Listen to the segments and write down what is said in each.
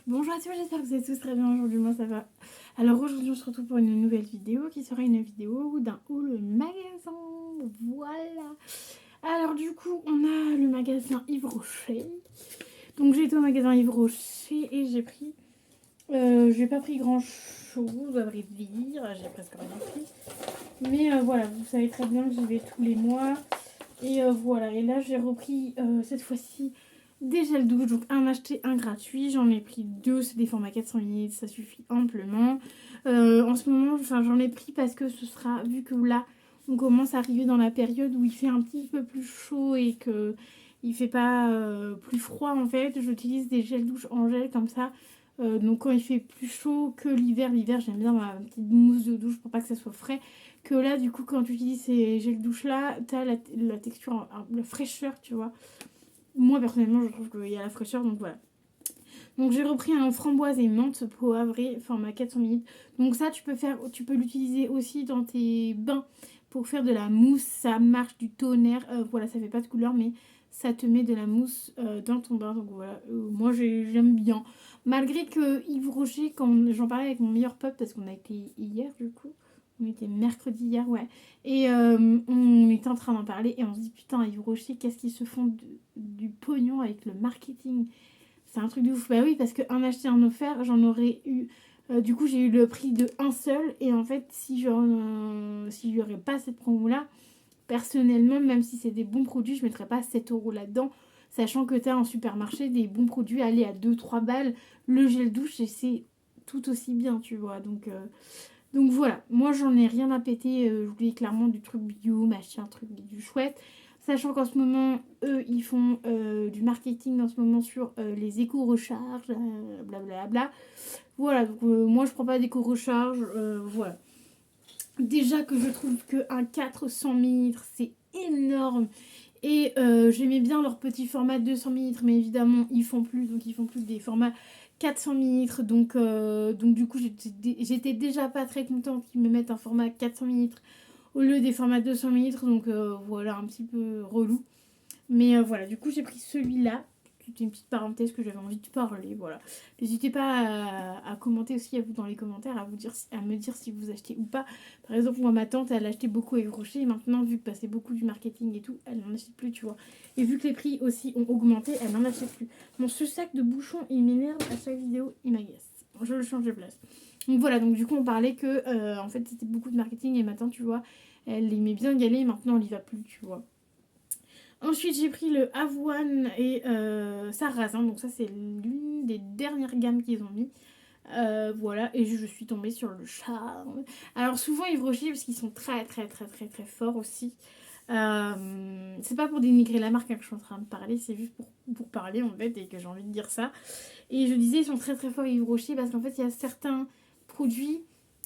Bonjour à tous, j'espère que vous êtes tous très bien aujourd'hui, moi ça va. Alors aujourd'hui on se retrouve pour une nouvelle vidéo qui sera une vidéo d'un haul magasin, voilà. Alors du coup on a le magasin Yves Rocher. Donc j'ai été au magasin Yves Rocher et j'ai pris, j'ai pas pris grand chose à vrai dire, j'ai presque rien pris. Mais voilà, vous savez très bien que j'y vais tous les mois. Et voilà, et là j'ai repris cette fois-ci des gels douche, donc un acheté, un gratuit. J'en ai pris deux, c'est des formats 400 ml, ça suffit amplement. En ce moment, j'en ai pris parce que ce sera, vu que là, on commence à arriver dans la période où il fait un petit peu plus chaud et que il fait pas plus froid en fait. J'utilise des gels douche en gel comme ça. Donc quand il fait plus chaud que l'hiver j'aime bien ma petite mousse de douche pour pas que ça soit frais. Que là du coup quand tu utilises ces gels douche là, t'as la texture, la fraîcheur tu vois. Moi personnellement je trouve qu'il y a la fraîcheur donc voilà. Donc j'ai repris un framboise et menthe poivré format 400 ml. Donc ça tu peux l'utiliser aussi dans tes bains pour faire de la mousse. Ça marche du tonnerre. Voilà, ça fait pas de couleur mais ça te met de la mousse dans ton bain. Donc voilà, moi j'aime bien. Malgré que Yves Rocher, quand j'en parlais avec mon meilleur pote, parce qu'on a été hier du coup. On était mercredi hier, ouais. Et on était en train d'en parler et on se dit putain Yves Rocher, qu'est-ce qu'ils se font du pognon avec le marketing. C'est un truc de ouf. Bah oui, parce qu'un acheté, un offert, j'en aurais eu. Du coup, j'ai eu le prix de un seul. Et en fait, si n'y aurait pas cette promo-là, personnellement, même si c'est des bons produits, je ne mettrais pas 7 € là-dedans. Sachant que tu as en supermarché des bons produits aller à 2-3 balles. Le gel douche, et c'est tout aussi bien, tu vois. Donc voilà, moi j'en ai rien à péter. Je voulais clairement du truc bio, machin, truc du chouette. Sachant qu'en ce moment, eux, ils font du marketing en ce moment sur les éco-recharges, blablabla. Voilà, donc moi je prends pas d'éco-recharge, voilà. Déjà que je trouve qu'un 400 ml, c'est énorme. Et j'aimais bien leur petit format 200 ml, mais évidemment, ils font plus, donc ils font plus des formats 400 ml. Donc du coup, j'étais déjà pas très contente qu'ils me mettent un format 400 ml au lieu des formats 200 ml. Donc voilà, un petit peu relou. Mais voilà, du coup, j'ai pris celui-là. C'était une petite parenthèse que j'avais envie de parler, voilà. N'hésitez pas à commenter aussi à vous dans les commentaires, à me dire si vous achetez ou pas. Par exemple, moi, ma tante, elle achetait beaucoup à Yves Rocher. Et maintenant, vu que c'est beaucoup du marketing et tout, elle n'en achète plus, tu vois. Et vu que les prix aussi ont augmenté, elle n'en achète plus. Bon, ce sac de bouchons, il m'énerve à chaque vidéo, il m'agace. Je le change de place. Donc voilà, donc du coup, on parlait que, en fait, c'était beaucoup de marketing. Et maintenant, tu vois, elle aimait bien y aller. Et maintenant, elle y va plus, tu vois. Ensuite, j'ai pris le avoine et sarrasin. Donc ça, c'est l'une des dernières gammes qu'ils ont mis. Voilà, et je suis tombée sur le charme. Alors souvent, Yves Rocher, parce qu'ils sont très très très très très forts aussi. C'est pas pour dénigrer la marque hein, que je suis en train de parler, c'est juste pour parler en fait et que j'ai envie de dire ça. Et je disais, ils sont très très forts Yves Rocher parce qu'en fait, il y a certains produits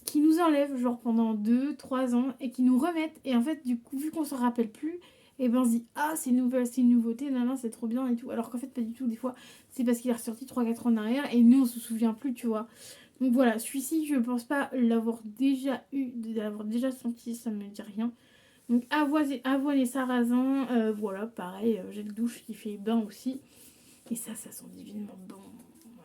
qui nous enlèvent genre pendant 2-3 ans et qui nous remettent. Et en fait, du coup, vu qu'on s'en rappelle plus, et ben on se dit ah c'est une nouvelle, c'est une nouveauté, non c'est trop bien et tout. Alors qu'en fait pas du tout, des fois c'est parce qu'il est ressorti 3-4 ans en arrière et nous on se souvient plus, tu vois. Donc voilà, celui-ci je pense pas l'avoir déjà eu, l'avoir déjà senti, ça me dit rien. Donc avoine et sarrasin, voilà, pareil, j'ai le douche qui fait bain aussi. Et ça sent divinement bon.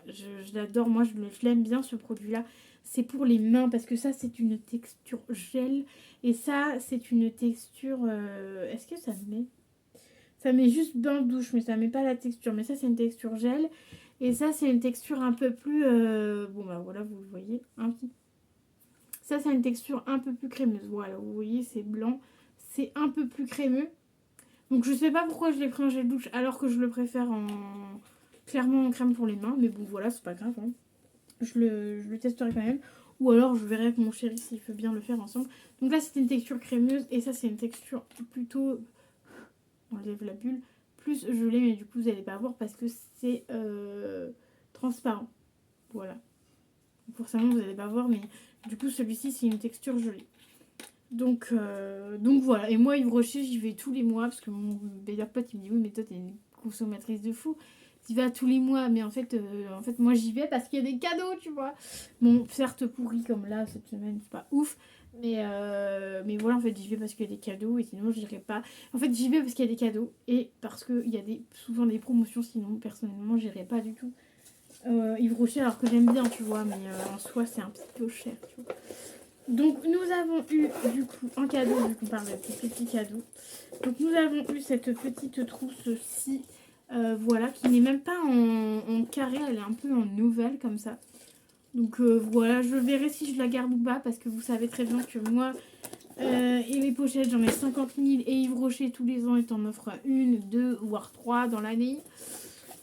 Je l'adore, moi je l'aime bien ce produit-là. C'est pour les mains parce que ça c'est une texture gel. Et ça c'est une texture... Est-ce que ça met... Ça met juste bain douche mais ça met pas la texture. Mais ça c'est une texture gel. Et ça c'est une texture un peu plus... Bon bah voilà vous le voyez. Ça c'est une texture un peu plus crémeuse. Voilà vous voyez c'est blanc. C'est un peu plus crémeux. Donc je sais pas pourquoi je l'ai pris en gel douche alors que je le préfère clairement en crème pour les mains. Mais bon voilà, c'est pas grave. Hein. Je le testerai quand même. Ou alors je verrai avec mon chéri s'il veut bien le faire ensemble. Donc là c'est une texture crémeuse et ça c'est une texture plutôt... On enlève la bulle. Plus je l'ai mais du coup vous n'allez pas voir parce que c'est transparent. Voilà. Forcément vous n'allez pas voir mais du coup celui-ci c'est une texture gelée. Donc voilà, et moi Yves Rocher j'y vais tous les mois parce que mon meilleur pote il me dit oui mais toi t'es une consommatrice de fou, t'y vas tous les mois mais en fait moi j'y vais parce qu'il y a des cadeaux tu vois. Bon certes pourri comme là cette semaine c'est pas ouf mais voilà en fait j'y vais parce qu'il y a des cadeaux et sinon j'irai pas. En fait j'y vais parce qu'il y a des cadeaux et parce qu'il y a souvent des promotions sinon personnellement j'irai pas du tout. Yves Rocher, alors que j'aime bien, tu vois, mais en soi, c'est un petit peu cher, tu vois. Donc, nous avons eu, du coup, un cadeau, vu qu'on parle de petits cadeaux. Donc, nous avons eu cette petite trousse-ci, voilà, qui n'est même pas en carré, elle est un peu en nouvelle, comme ça. Donc, voilà, je verrai si je la garde ou pas, parce que vous savez très bien que moi, et les pochettes, j'en ai 50 000, et Yves Rocher, tous les ans, il t'en offre une, deux, voire trois dans l'année.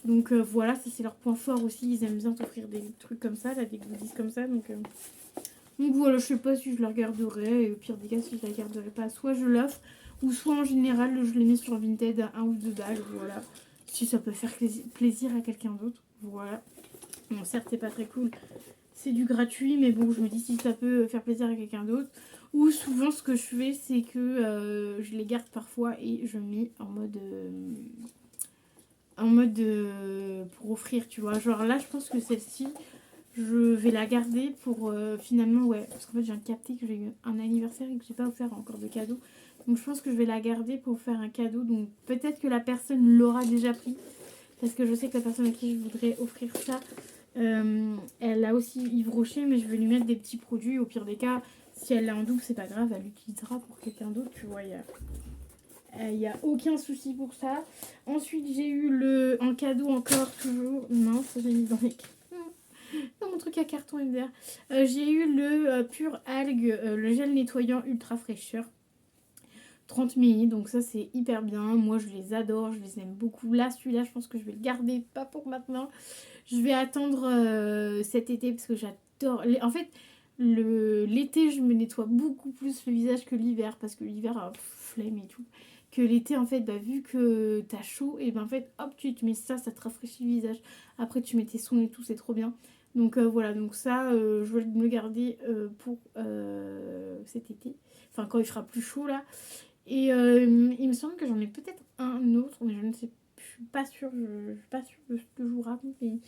Donc voilà, ça c'est leur point fort aussi, ils aiment bien t'offrir des trucs comme ça, là, des goodies comme ça. Donc voilà, je sais pas si je la garderai, et au pire des cas, si je la garderai pas, soit je l'offre, ou soit en général, je les mets sur Vinted à 1 ou 2 balles, voilà. Si ça peut faire plaisir à quelqu'un d'autre, voilà. Bon, certes, c'est pas très cool, c'est du gratuit, mais bon, je me dis si ça peut faire plaisir à quelqu'un d'autre. Ou souvent, ce que je fais, c'est que je les garde parfois et je mets en mode pour offrir, tu vois. Genre là, je pense que celle-ci, je vais la garder pour finalement, ouais. Parce qu'en fait, j'ai capté que j'ai eu un anniversaire et que j'ai pas offert encore de cadeau. Donc je pense que je vais la garder pour faire un cadeau. Donc peut-être que la personne l'aura déjà pris. Parce que je sais que la personne à qui je voudrais offrir ça, elle a aussi Yves Rocher. Mais je vais lui mettre des petits produits. Au pire des cas, si elle l'a en double, c'est pas grave. Elle l'utilisera pour quelqu'un d'autre, tu vois. Il n'y a aucun souci pour ça. Ensuite, j'ai eu en cadeau encore, toujours. Non, ça j'ai mis dans mon truc à carton MDR. J'ai eu le Pur Algue, le gel nettoyant ultra fraîcheur. 30 ml, donc ça c'est hyper bien. Moi je les adore, je les aime beaucoup. Là, celui-là, je pense que je vais le garder, pas pour maintenant. Je vais attendre cet été parce que j'adore. En fait, l'été, je me nettoie beaucoup plus le visage que l'hiver parce que l'hiver, flemme et tout. Que l'été, en fait, vu que t'as chaud, et ben en fait, hop, tu te mets ça, ça te rafraîchit le visage. Après, tu mets tes sons et tout, c'est trop bien. Donc voilà, donc ça, je vais me le garder pour cet été. Enfin, quand il fera plus chaud là. Et il me semble que j'en ai peut-être un autre, mais je ne sais, je suis pas sûre, je suis pas sûre de ce que je vous raconte, mais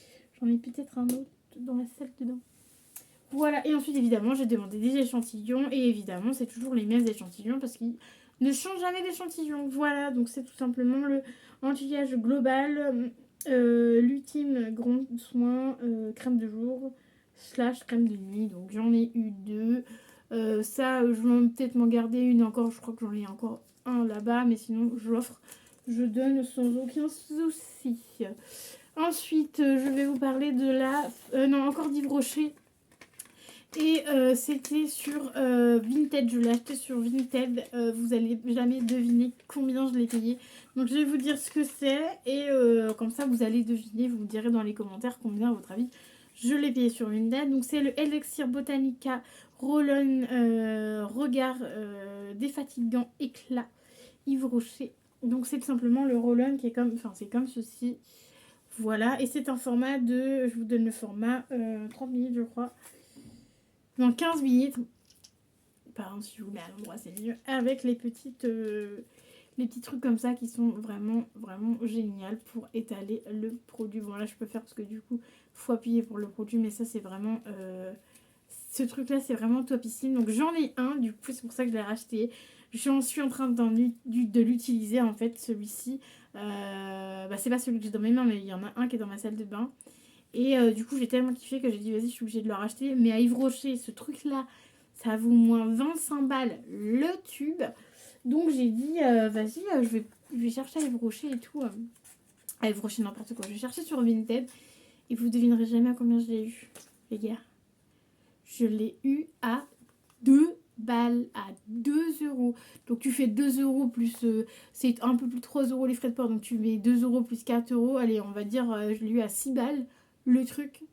j'en ai peut-être un autre dans la salle dedans. Voilà, et ensuite évidemment j'ai demandé des échantillons, et évidemment c'est toujours les mêmes échantillons parce qu'ils ne changent jamais d'échantillon. Voilà, donc c'est tout simplement le anti-âge global, l'ultime grand soin, crème de jour / crème de nuit. Donc j'en ai eu deux. Ça, je vais peut-être m'en garder une encore. Je crois que j'en ai encore un là-bas, mais sinon j'offre, je donne sans aucun souci. Ensuite, je vais vous parler de non, encore d'Yves Rocher. Et c'était sur Vinted, je l'ai acheté sur Vinted. Vous allez jamais deviner combien je l'ai payé. Donc je vais vous dire ce que c'est et comme ça vous allez deviner, vous me direz dans les commentaires combien à votre avis je l'ai payé sur Vinted. Donc c'est le Elixir Botanica Roll-On Regard défatigant éclat Yves Rocher. Donc c'est tout simplement le Roll-On qui est comme, enfin c'est comme ceci. Voilà, et c'est un format de, je vous donne le format, 30 minutes je crois. Dans 15 minutes, pardon si je vous mets à l'endroit c'est mieux, avec les petits trucs comme ça qui sont vraiment vraiment génial pour étaler le produit. Bon là je peux faire parce que du coup faut appuyer pour le produit, mais ça c'est vraiment ce truc là c'est vraiment topissime. Donc j'en ai un, du coup c'est pour ça que je l'ai racheté. J'en suis en train de l'utiliser en fait, celui-ci. C'est pas celui que j'ai dans mes mains, mais il y en a un qui est dans ma salle de bain. Et du coup j'ai tellement kiffé que j'ai dit vas-y je suis obligée de le racheter. Mais à Yves Rocher, ce truc là, ça vaut au moins 25 balles le tube. Donc j'ai dit vas-y je vais chercher à Yves Rocher et tout. À Yves Rocher n'importe quoi. Je vais chercher sur Vinted. Et vous devinerez jamais à combien je l'ai eu, les gars. Je l'ai eu à 2 balles, à 2 euros. Donc tu fais 2 euros plus, c'est un peu plus de 3 euros les frais de port. Donc tu mets 2 euros plus 4 euros. Allez, on va dire, je l'ai eu à 6 balles le truc.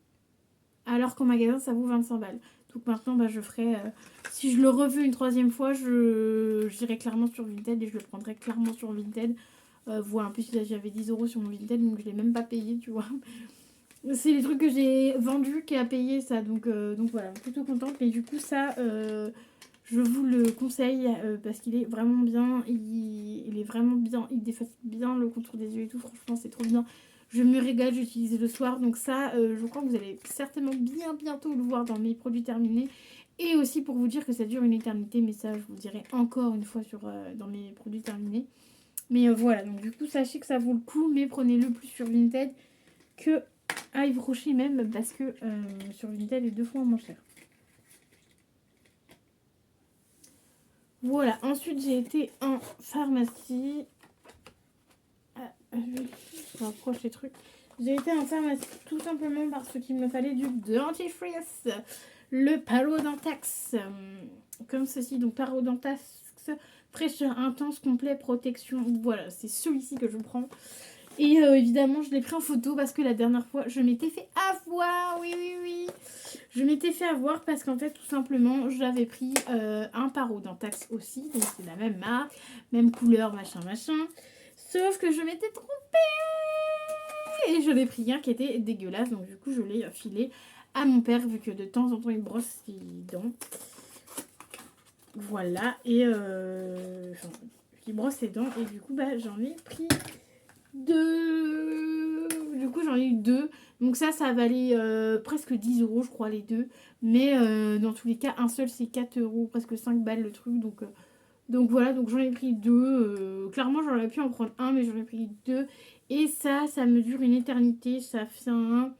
Alors qu'en magasin, ça vaut 25 balles. Donc maintenant, je ferai, si je le reveux une troisième fois, j'irai clairement sur Vinted et je le prendrai clairement sur Vinted. Voilà, en plus là, j'avais 10 euros sur mon Vinted, donc je l'ai même pas payé, tu vois. C'est les trucs que j'ai vendus qui a payé ça, donc voilà, plutôt contente. Et du coup ça, je vous le conseille parce qu'il est vraiment bien, il est vraiment bien, il déface bien le contour des yeux et tout, franchement c'est trop bien. Je me régale, j'utilise le soir, donc ça, je crois que vous allez certainement bientôt le voir dans mes produits terminés. Et aussi pour vous dire que ça dure une éternité, mais ça je vous dirai encore une fois dans mes produits terminés. Mais voilà, donc du coup sachez que ça vaut le coup, mais prenez-le plus sur Vinted que à Yves Rocher même, parce que sur Vinted, est 2 fois moins cher. Voilà, ensuite j'ai été en pharmacie. Je rapproche les trucs. J'ai été en pharmacie tout simplement parce qu'il me fallait du dentifrice. Le Parodontax. Comme ceci, donc Parodontax, fraîcheur intense, complet, protection. Voilà, c'est celui-ci que je prends. Et évidemment, je l'ai pris en photo parce que la dernière fois, je m'étais fait avoir. Oui. Je m'étais fait avoir parce qu'en fait, tout simplement, j'avais pris un Parodontax aussi. Donc, c'est la même marque, même couleur, machin. Sauf que je m'étais trompée. Et je l'ai pris un qui était dégueulasse. Donc, du coup, je l'ai filé à mon père, vu que de temps en temps, il brosse ses dents. Voilà. Et il brosse ses dents. Et du coup, bah, j'en ai pris 2. Du coup, j'en ai eu 2. Donc ça valait presque 10 euros, je crois, les deux. Mais dans tous les cas, un seul, c'est 4 euros, presque 5 balles le truc. Donc voilà, donc j'en ai pris 2. Clairement, j'aurais pu en prendre un, mais j'en ai pris 2. Et ça me dure une éternité. Ça fait un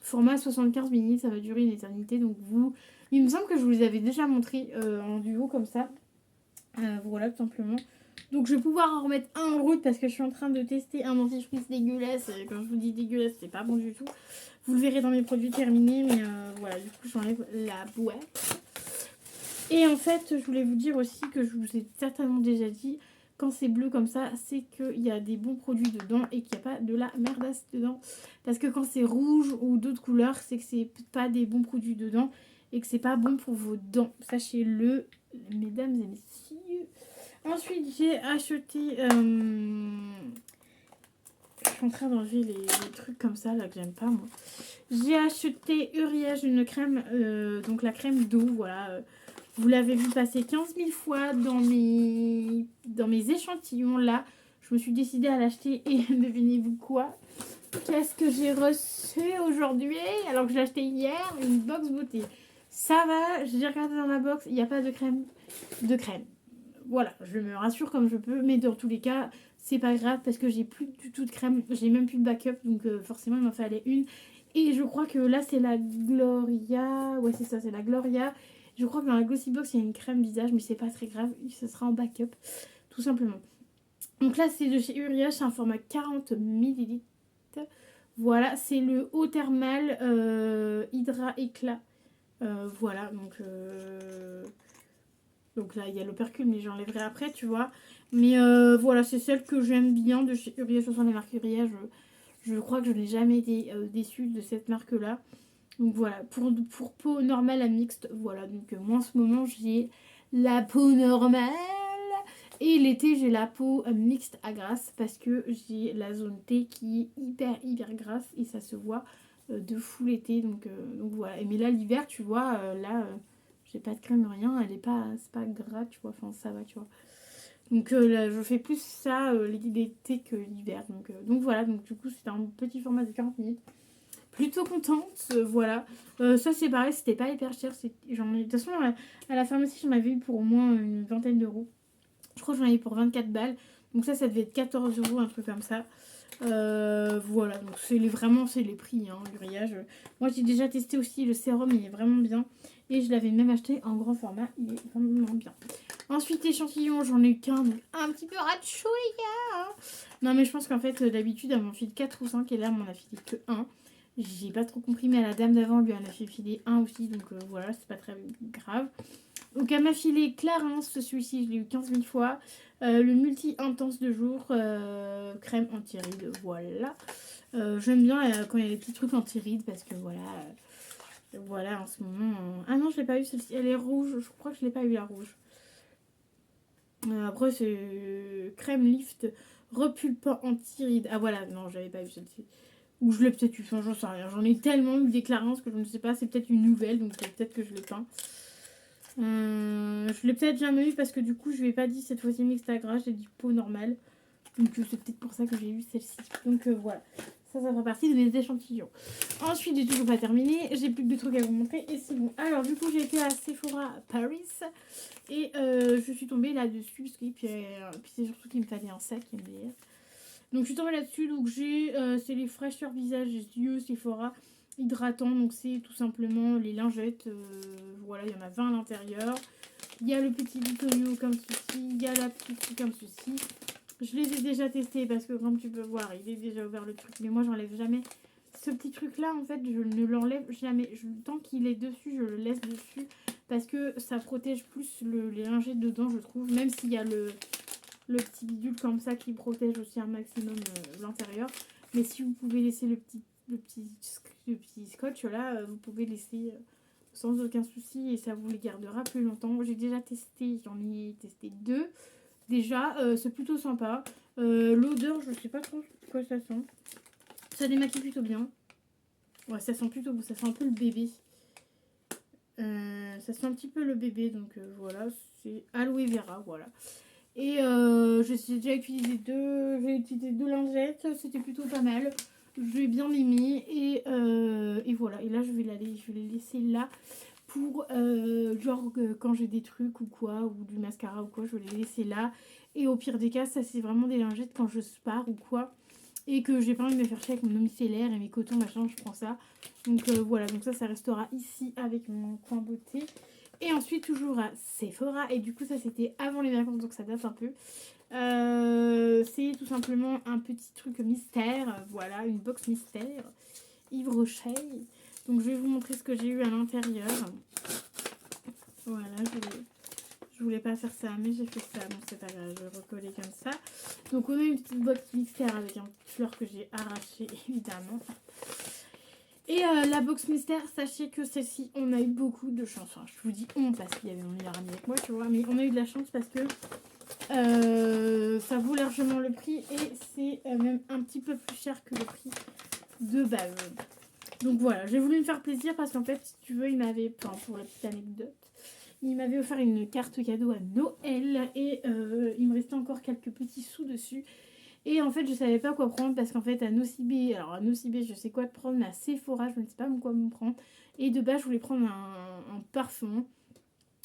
format 75 minutes, ça va durer une éternité. Donc il me semble que je vous les avais déjà montré en duo comme ça. Voilà, tout simplement. Donc je vais pouvoir en remettre un en route parce que je suis en train de tester un dentifrice dégueulasse. Quand je vous dis dégueulasse, c'est pas bon du tout. Vous le verrez dans mes produits terminés, mais voilà, du coup j'enlève la boîte. Et en fait, je voulais vous dire aussi que je vous ai certainement déjà dit, quand c'est bleu comme ça, c'est qu'il y a des bons produits dedans et qu'il n'y a pas de la merdasse dedans. Parce que quand c'est rouge ou d'autres couleurs, c'est que c'est pas des bons produits dedans et que c'est pas bon pour vos dents. Sachez-le, mesdames et messieurs. Ensuite, j'ai acheté... Je suis en train d'enlever les trucs comme ça, là, que j'aime pas, moi. J'ai acheté Uriage, une crème, donc la crème d'eau, voilà. Vous l'avez vu passer 15 000 fois dans mes échantillons, là. Je me suis décidée à l'acheter et devinez-vous quoi? Qu'est-ce que j'ai reçu aujourd'hui? Alors que j'ai acheté hier, une box beauté. Ça va, j'ai regardé dans la box, il n'y a pas de crème. Voilà, je me rassure comme je peux, mais dans tous les cas, c'est pas grave parce que j'ai plus du tout de crème, j'ai même plus de backup, donc forcément il m'en fallait une. Et je crois que là c'est la Gloria, ouais c'est ça, c'est la Gloria. Je crois que dans la Glossy Box il y a une crème visage, mais c'est pas très grave, ce sera en backup, tout simplement. Donc là c'est de chez Uriage, c'est un format 40 ml. Voilà, c'est le eau thermale Hydra Éclat. Voilà, donc là, il y a l'opercule, mais j'enlèverai après, tu vois. Mais voilà, c'est celle que j'aime bien de chez Uriage. Ce sont des marques Uriage. Je crois que je n'ai jamais été déçue de cette marque-là. Donc voilà, pour peau normale à mixte, voilà. Donc moi, en ce moment, j'ai la peau normale. Et l'été, j'ai la peau mixte à grasse parce que j'ai la zone T qui est hyper grasse et ça se voit de fou l'été. Donc voilà. Mais là, l'hiver, tu vois, j'ai pas de crème, rien, c'est pas gras, tu vois, enfin ça va, tu vois. Donc là, je fais plus ça l'été que l'hiver. Donc voilà, donc du coup, c'était un petit format de 40 minutes. Plutôt contente, voilà. Ça, c'est pareil, c'était pas hyper cher. De toute façon, à la pharmacie, j'en avais eu pour au moins une vingtaine d'euros. Je crois que j'en avais eu pour 24 balles. Donc ça devait être 14 euros, un truc comme ça. Voilà, donc vraiment c'est les prix, hein, Uriage. Moi j'ai déjà testé aussi le sérum, il est vraiment bien. Et je l'avais même acheté en grand format, il est vraiment bien. Ensuite, échantillon, j'en ai eu qu'un, donc un petit peu ratchouïa. Non mais je pense qu'en fait, d'habitude, elle m'en file 4 ou 5 et là, elle m'en a filé que 1. J'ai pas trop compris, mais la dame d'avant lui en a fait filer un aussi, donc voilà, c'est pas très grave. Donc elle m'a filé Clarins, celui-ci je l'ai eu 15 000 fois. Le multi-intense de jour, crème anti-rides, voilà. J'aime bien quand il y a des petits trucs anti-rides parce que voilà en ce moment... Ah non, je l'ai pas eu celle-ci, elle est rouge, je crois que je l'ai pas eu la rouge. Après c'est crème lift repulpant anti-rides. Ah voilà, non, j'avais pas eu celle-ci. Ou je l'ai peut-être eu, j'en sais rien. J'en ai tellement eu des Clarins que je ne sais pas, c'est peut-être une nouvelle, donc peut-être que je l'ai pas. Je l'ai peut-être jamais eu parce que du coup je lui ai pas dit cette fois-ci mixte à gras, j'ai dit peau normale. Donc c'est peut-être pour ça que j'ai eu celle-ci. Donc voilà, ça fera partie de mes échantillons. Ensuite j'ai toujours pas terminé, j'ai plus que 2 trucs à vous montrer et c'est bon. Alors du coup j'ai été à Sephora Paris et je suis tombée là-dessus parce que puis c'est surtout qu'il me fallait un sac, MDR. Donc je suis tombée là-dessus, donc j'ai c'est les fraîcheurs visage yeux Sephora hydratants, donc c'est tout simplement les lingettes, voilà, il y en a 20 à l'intérieur. Il y a le petit bitonio comme ceci, il y a la petite comme ceci. Je les ai déjà testés parce que comme tu peux voir, il est déjà ouvert le truc, mais moi j'enlève jamais. Ce petit truc là en fait je ne l'enlève jamais, tant qu'il est dessus je le laisse dessus parce que ça protège plus les lingettes dedans je trouve, même s'il y a le petit bidule comme ça qui protège aussi un maximum l'intérieur. Mais si vous pouvez laisser le petit scotch là, vous pouvez laisser sans aucun souci et ça vous les gardera plus longtemps. J'ai déjà testé, j'en ai testé 2. Déjà, c'est plutôt sympa. L'odeur, je sais pas trop quoi ça sent. Ça démaquille plutôt bien. Ouais, ça sent plutôt bon, ça sent un peu le bébé. Ça sent un petit peu le bébé, donc voilà, c'est aloe vera, voilà. Et j'ai déjà utilisé j'ai utilisé 2 lingettes, c'était plutôt pas mal. J'ai bien aimé et voilà. Et là, je vais les laisser là pour genre quand j'ai des trucs ou quoi, ou du mascara ou quoi, je vais les laisser là. Et au pire des cas, ça c'est vraiment des lingettes quand je pars ou quoi. Et que j'ai pas envie de me faire chier avec mon eau micellaire et mes cotons machin, je prends ça. Donc voilà, donc ça restera ici avec mon coin beauté. Et ensuite toujours à Sephora. Et du coup ça c'était avant les vacances donc ça date un peu. C'est tout simplement un petit truc mystère. Voilà, une box mystère. Yves Rocher. Donc je vais vous montrer ce que j'ai eu à l'intérieur. Voilà, je voulais pas faire ça, mais j'ai fait ça. Bon, c'est pas grave, je vais recoller comme ça. Donc, on a une petite box mystère avec un petit fleur que j'ai arraché, évidemment. Et la box mystère, sachez que celle-ci, on a eu beaucoup de chance. Enfin, je vous dis on parce qu'il y avait mon meilleur ami avec moi, tu vois. Mais on a eu de la chance parce que ça vaut largement le prix et c'est même un petit peu plus cher que le prix de base. Donc voilà, j'ai voulu me faire plaisir parce qu'en fait, si tu veux, il m'avait, enfin, pour la petite anecdote, il m'avait offert une carte cadeau à Noël et il me restait encore quelques petits sous dessus. Et en fait, je savais pas quoi prendre parce qu'en fait, à Nocibé, alors à Nocibé, je sais quoi te prendre, mais à Sephora, je ne sais pas quoi me prendre. Et de base, je voulais prendre un parfum.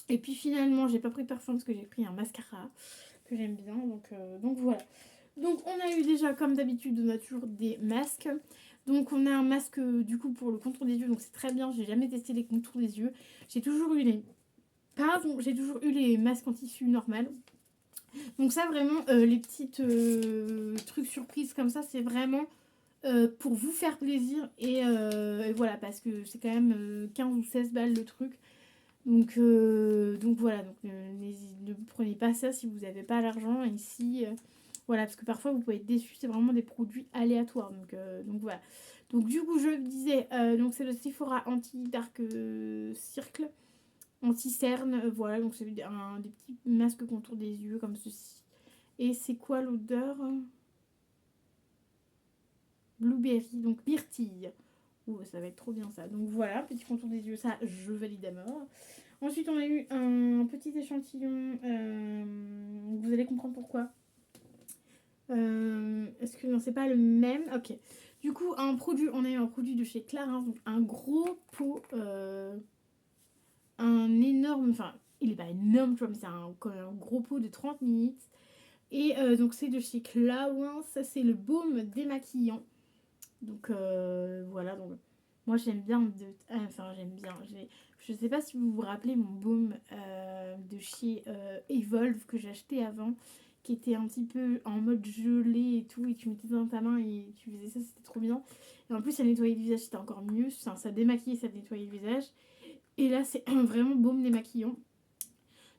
Et puis finalement, j'ai pas pris de parfum parce que j'ai pris un mascara que j'aime bien. Donc voilà. Donc on a eu déjà, comme d'habitude, on a toujours des masques. Donc on a un masque du coup pour le contour des yeux, donc c'est très bien. J'ai jamais testé les contours des yeux. J'ai toujours eu les masques en tissu normal. Donc ça vraiment, les petites trucs surprises comme ça, c'est vraiment pour vous faire plaisir. Et voilà, parce que c'est quand même 15 ou 16 balles le truc. Donc voilà, donc ne prenez pas ça si vous n'avez pas l'argent. Ici, voilà, parce que parfois vous pouvez être déçus, c'est vraiment des produits aléatoires. Donc voilà. Donc du coup, je disais, donc c'est le Sephora Anti-Dark Circle. Anti-cerne, voilà, donc c'est des petits masques contour des yeux comme ceci. Et c'est quoi l'odeur? Blueberry, donc myrtille. Oh, ça va être trop bien ça. Donc voilà, petit contour des yeux, ça je valide à mort. Ensuite, on a eu un petit échantillon. Vous allez comprendre pourquoi. Est-ce que non, c'est pas le même? Ok. Du coup, on a eu un produit de chez Clarins, donc un gros pot, un énorme, enfin, il est pas énorme, tu vois, mais c'est un gros pot de 30 minutes. Et donc, c'est de chez Clarins, ça c'est le baume démaquillant. Donc voilà, donc moi j'aime bien je sais pas si vous vous rappelez mon baume de chez Evolve que j'ai acheté avant, qui était un petit peu en mode gelé et tout, et tu mettais dans ta main et tu faisais ça, c'était trop bien. Et en plus ça nettoyait le visage, c'était encore mieux, enfin, ça démaquillait, ça nettoyait le visage. Et là c'est vraiment baume démaquillant.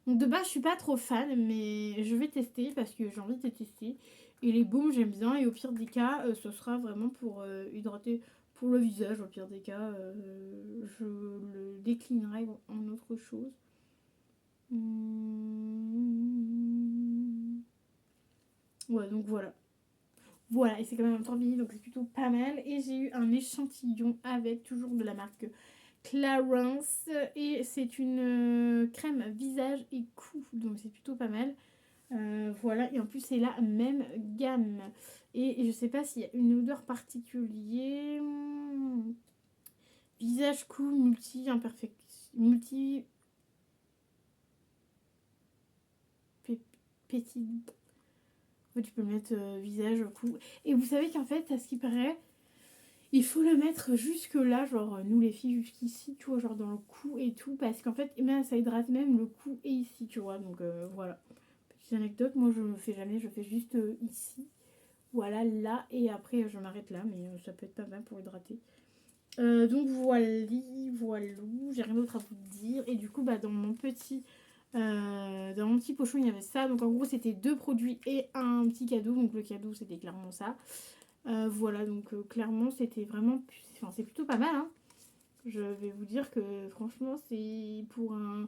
Donc de base je suis pas trop fan, mais je vais tester parce que j'ai envie de tester. Et les baumes j'aime bien, et au pire des cas ce sera vraiment pour hydrater pour le visage. Au pire des cas je le déclinerai en autre chose. Ouais, donc voilà. Voilà, et c'est quand même un tourbillon, donc c'est plutôt pas mal. Et j'ai eu un échantillon avec toujours de la marque Clarins, et c'est une crème visage et cou, donc c'est plutôt pas mal. Voilà, et en plus c'est la même gamme. Et je sais pas s'il y a une odeur particulière. Visage cou multi petit. fait, tu peux le mettre visage, cou. Et vous savez qu'en fait, à ce qui paraît, il faut le mettre jusque là, genre nous les filles jusqu'ici, tu vois, genre dans le cou et tout, parce qu'en fait, eh ben, ça hydrate même le cou et ici, tu vois. Donc voilà. Petite anecdote, moi je ne fais jamais, je fais juste ici. Voilà, là, et après je m'arrête là, mais ça peut être pas mal pour hydrater. Donc voilà, voilou, j'ai rien d'autre à vous dire. Et du coup, bah, dans mon petit pochon, il y avait ça. Donc en gros, c'était 2 produits et un petit cadeau. Donc le cadeau, c'était clairement ça. Voilà, donc clairement, c'était vraiment... Enfin, c'est plutôt pas mal, hein. Je vais vous dire que franchement, c'est pour un...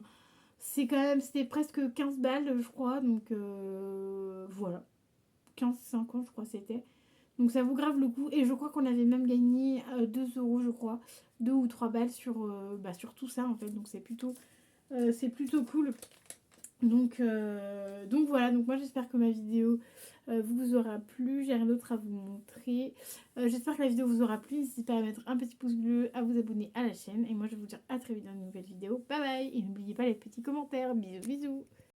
C'est quand même... C'était presque 15 balles, je crois. Donc voilà. 15,50 je crois c'était. Donc ça vous grave le coup. Et je crois qu'on avait même gagné 2 euros, je crois. 2 ou 3 balles sur tout ça, en fait. Donc c'est plutôt cool. Donc voilà, donc moi j'espère que ma vidéo vous aura plu, j'ai rien d'autre à vous montrer. J'espère que la vidéo vous aura plu, n'hésitez pas à mettre un petit pouce bleu, à vous abonner à la chaîne. Et moi je vais vous dire à très vite dans une nouvelle vidéo. Bye bye. Et n'oubliez pas les petits commentaires. Bisous bisous.